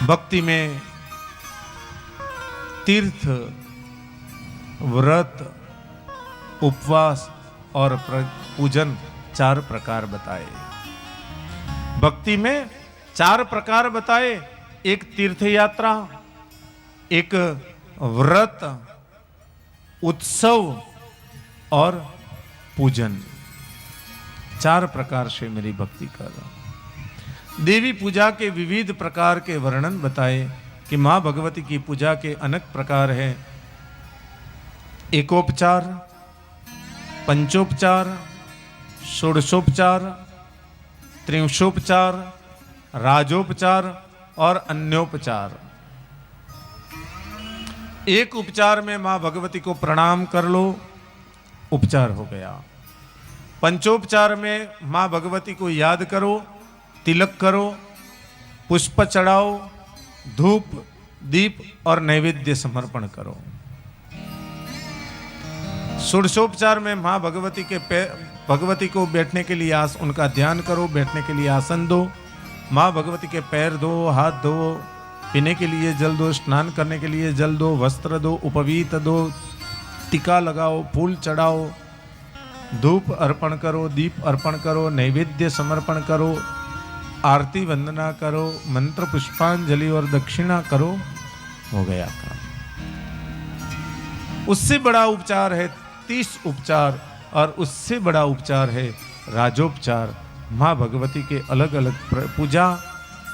भक्ति में तीर्थ, व्रत, उपवास और पूजन 4 प्रकार बताए। भक्ति में 4 प्रकार बताए, एक तीर्थ यात्रा, एक व्रत, उत्सव और पूजन। 4 प्रकार से मेरी भक्ति कर। देवी पूजा के विविध प्रकार के वर्णन बताए कि मां भगवती की पूजा के अनेक प्रकार हैं। एकोपचार, पंचोपचार, षोडशोपचार, त्रिंशोपचार, राजोपचार और अन्योपचार। एक उपचार में मां भगवती को प्रणाम कर लो, उपचार हो गया। पंचोपचार में मां भगवती को याद करो, तिलक करो, पुष्प चढ़ाओ, धूप, दीप और नैवेद्य समर्पण करो। षोडशोपचार में मां भगवती को बैठने के लिए उनका ध्यान करो, बैठने के लिए आसन दो, मां भगवती के पैर धो, हाथ धो, पीने के लिए जल दो, स्नान करने के लिए जल दो, वस्त्र दो, उपवीत दो, टीका लगाओ, फूल चढ़ाओ, धूप अर्पण करो, दीप अर्पण करो, नैवेद्य समर्पण करो, आरती वंदना करो, मंत्र पुष्पांजलि और दक्षिणा करो, हो गया काम। उससे बड़ा उपचार है 30 उपचार और उससे बड़ा उपचार है राजोपचार। मां भगवती के अलग अलग पूजा,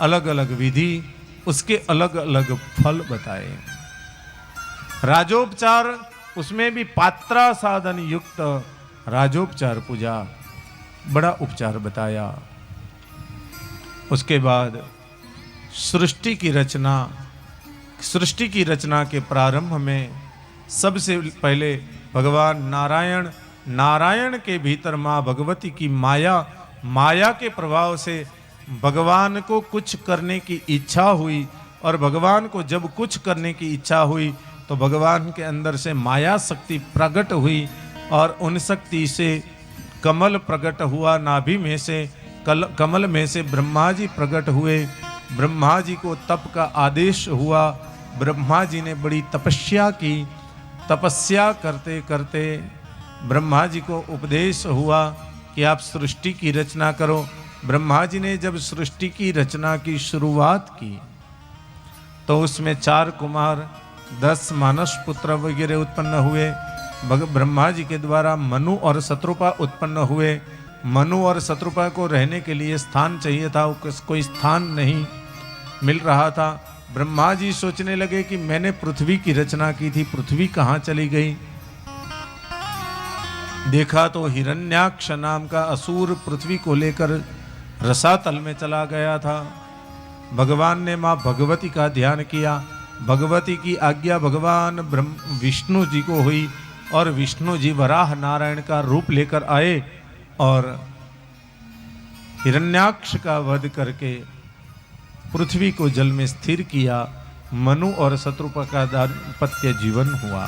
अलग अलग विधि, उसके अलग अलग फल बताए। राजोपचार, उसमें भी पात्रा साधन युक्त राजोपचार पूजा, बड़ा उपचार बताया। उसके बाद सृष्टि की रचना के प्रारंभ में सबसे पहले भगवान नारायण के भीतर मां भगवती की माया के प्रभाव से भगवान को कुछ करने की इच्छा हुई, और भगवान को जब कुछ करने की इच्छा हुई तो भगवान के अंदर से माया शक्ति प्रकट हुई, और उन शक्ति से कमल प्रकट हुआ, नाभि में से कमल में से ब्रह्मा जी प्रकट हुए। ब्रह्मा जी को तप का आदेश हुआ, ब्रह्मा जी ने बड़ी तपस्या की। तपस्या करते करते ब्रह्मा जी को उपदेश हुआ कि आप सृष्टि की रचना करो। ब्रह्मा जी ने जब सृष्टि की रचना की शुरुआत की तो उसमें 4 कुमार, 10 मानस पुत्र वगैरह उत्पन्न हुए। ब्रह्मा जी के द्वारा मनु और शत्रुपा उत्पन्न हुए। मनु और शत्रुपा को रहने के लिए स्थान चाहिए था, कोई स्थान नहीं मिल रहा था। ब्रह्मा जी सोचने लगे कि मैंने पृथ्वी की रचना की थी, पृथ्वी कहाँ चली गई। देखा तो हिरण्याक्ष नाम का असुर पृथ्वी को लेकर रसातल में चला गया था। भगवान ने मां भगवती का ध्यान किया। भगवती की आज्ञा भगवान विष्णु जी को हुई, और विष्णु जी वराह नारायण का रूप लेकर आए और हिरण्याक्ष का वध करके पृथ्वी को जल में स्थिर किया। मनु और शत्रुपा का दाम्पत्य जीवन हुआ।